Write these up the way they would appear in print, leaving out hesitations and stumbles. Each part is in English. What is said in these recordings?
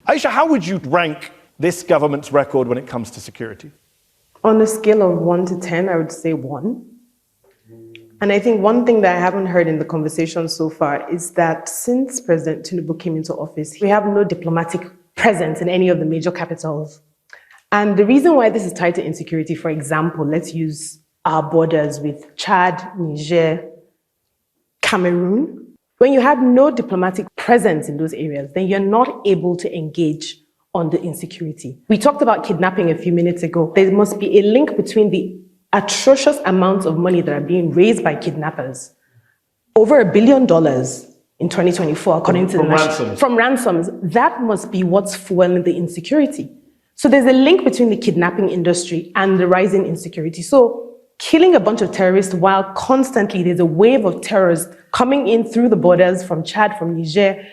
Aisha, how would you rank this government's record when it comes to security? On a scale of 1 to 10, I would say 1. And I think one thing that I haven't heard in the conversation so far is that since President Tinubu came into office, we have no diplomatic presence in any of the major capitals. And the reason why this is tied to insecurity, for example, let's use our borders with Chad, Niger, Cameroon. When you have no diplomatic presence in those areas, then you're not able to engage on the insecurity. We talked about kidnapping a few minutes ago. There must be a link between the atrocious amounts of money that are being raised by kidnappers. Over $1 billion in 2024, according to the ransoms. From ransoms. That must be what's fueling the insecurity. So there's a link between the kidnapping industry and the rising insecurity. So killing a bunch of terrorists while constantly there's a wave of terrorists coming in through the borders from Chad, from Niger.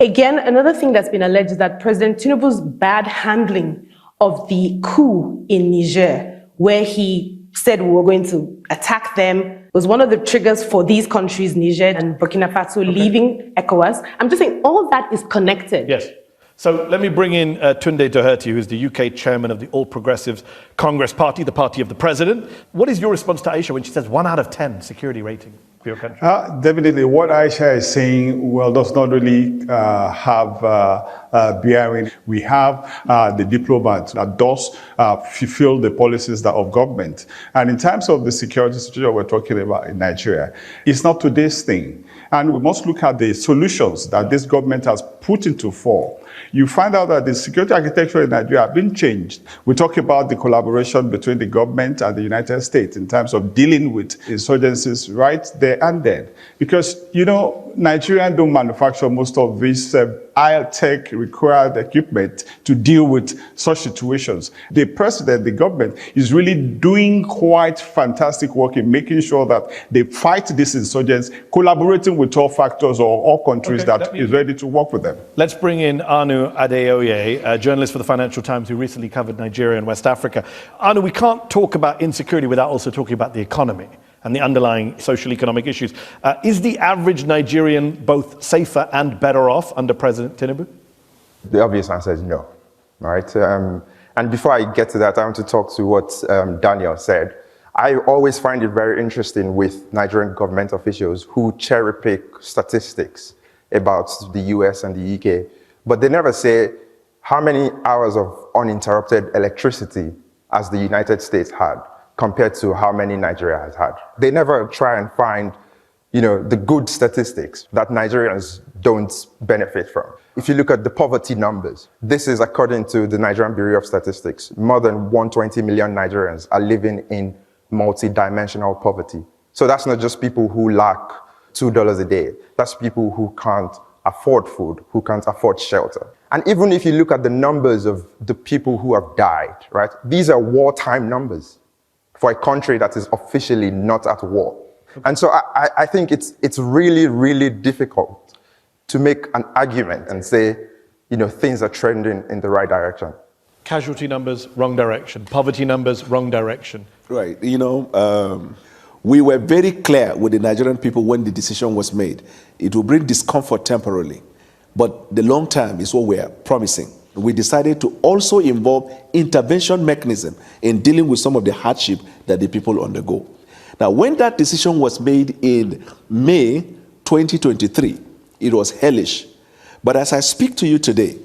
Again, another thing that's been alleged is that President Tinubu's bad handling of the coup in Niger, where he said we were going to attack them, was one of the triggers for these countries, Niger and Burkina Faso, leaving ECOWAS. I'm just saying all that is connected. Yes. So let me bring in Tunde Doherty, who is the UK chairman of the All Progressives Congress Party, the party of the president. What is your response to Aisha when she says 1 out of 10 security rating for your country? Definitely, what Aisha is saying, well, does not really have bearing. We have the diplomat that does fulfill the policies that of government. And in terms of the security situation we're talking about in Nigeria, it's not today's thing. And we must look at the solutions that this government has put into force. You find out that the security architecture in Nigeria has been changed. We talk about the collaboration between the government and the United States in terms of dealing with insurgencies right there and then. Because, you know, Nigerians don't manufacture most of this high-tech required equipment to deal with such situations. The president, the government, is really doing quite fantastic work in making sure that they fight these insurgents, collaborating with all factors or all countries that is ready to work with them. Let's bring in Anu Adeoye, a journalist for the Financial Times who recently covered Nigeria and West Africa. Anu, we can't talk about insecurity without also talking about the economy and the underlying social economic issues. Is the average Nigerian both safer and better off under President Tinubu? The obvious answer is no, right? And before I get to that, I want to talk to what Daniel said. I always find it very interesting with Nigerian government officials who cherry pick statistics about the US and the UK, but they never say how many hours of uninterrupted electricity has the United States had compared to how many Nigeria has had. They never try and find, you know, the good statistics that Nigerians don't benefit from. If you look at the poverty numbers, this is according to the Nigerian Bureau of Statistics. More than 120 million Nigerians are living in multi-dimensional poverty. So that's not just people who lack $2 a day. That's people who can't afford food, who can't afford shelter. And even if you look at the numbers of the people who have died, right? These are wartime numbers for a country that is officially not at war. And so I think it's really, really difficult to make an argument and say, you know, things are trending in the right direction. Casualty numbers, wrong direction. Poverty numbers, wrong direction. Right. You know, we were very clear with the Nigerian people when the decision was made. It will bring discomfort temporarily, but the long term is what we are promising. We decided to also involve intervention mechanism in dealing with some of the hardship that the people undergo. Now, when that decision was made in May 2023, it was hellish. But as I speak to you today,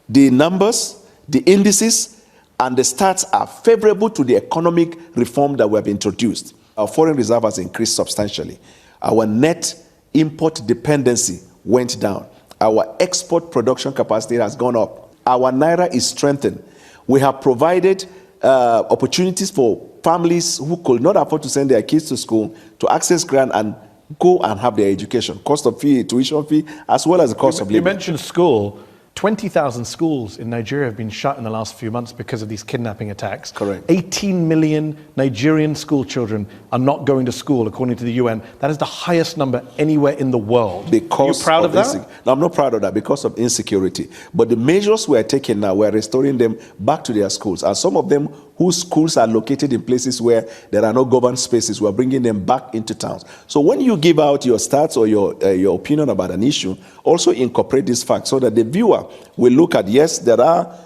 the numbers, the indices, and the stats are favorable to the economic reform that we have introduced. Our foreign reserve has increased substantially. Our net import dependency went down. Our export production capacity has gone up. Our naira is strengthened. We have provided opportunities for families who could not afford to send their kids to school to access grant and go and have their education, cost of fee, tuition fee, as well as the cost of living. You mentioned school. 20,000 schools in Nigeria have been shut in the last few months because of these kidnapping attacks. Correct. 18 million Nigerian school children are not going to school, according to the UN. That is the highest number anywhere in the world. Because are you proud of that? No, I'm not proud of that because of insecurity. But the measures we are taking now, we're restoring them back to their schools. And some of them who whose schools are located in places where there are no governed spaces. We're bringing them back into towns. So when you give out your stats or your opinion about an issue, also incorporate this fact so that the viewer will look at, yes, there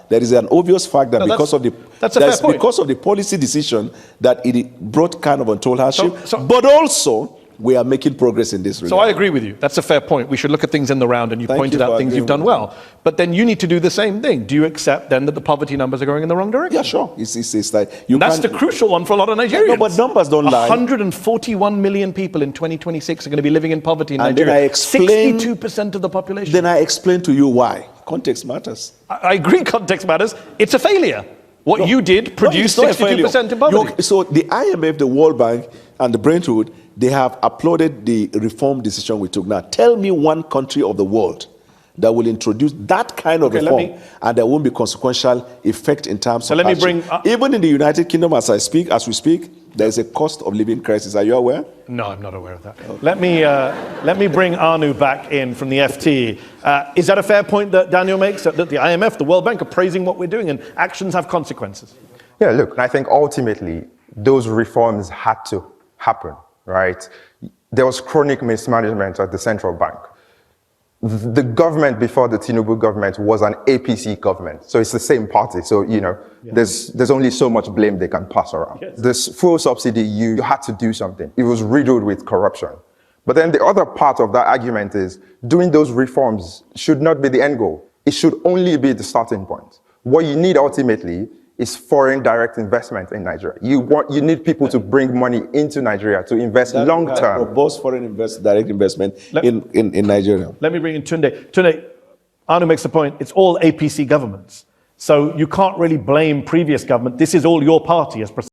is an obvious fact that because of the policy decision that it brought kind of untold hardship, but also we are making progress in this regard. So I agree with you. That's a fair point. We should look at things in the round, and you pointed out things you've done well. But then you need to do the same thing. Do you accept then that the poverty numbers are going in the wrong direction? Yeah, sure. It's like that's the crucial one for a lot of Nigerians. No, but numbers don't lie. 141 million people in 2026 are going to be living in poverty in Nigeria. Then I explain, 62% of the population. Then I explain to you why. Context matters. I agree context matters. It's a failure. What you did produced 62% in poverty. So the IMF, the World Bank, and the Brentwood, they have applauded the reform decision we took. Now, tell me one country of the world that will introduce that kind of reform, and there won't be consequential effect in terms of hardship. Even in the United Kingdom, as we speak, there is a cost of living crisis. Are you aware? No, I'm not aware of that. Okay. Let me bring Anu back in from the FT. Is that a fair point that Daniel makes, that the IMF, the World Bank are praising what we're doing and actions have consequences? Yeah, look, I think ultimately those reforms had to happen, right? There was chronic mismanagement at the central bank. The government before the Tinubu government was an APC government. So it's the same party. So, there's only so much blame they can pass around. Yes. This fuel subsidy, you had to do something. It was riddled with corruption. But then the other part of that argument is doing those reforms should not be the end goal. It should only be the starting point. What you need ultimately is foreign direct investment in Nigeria. You need people to bring money into Nigeria to invest long term. Robust foreign direct investment in Nigeria. Let me bring in Tunde. Tunde, Anu makes the point, it's all APC governments. So you can't really blame previous government. This is all your party as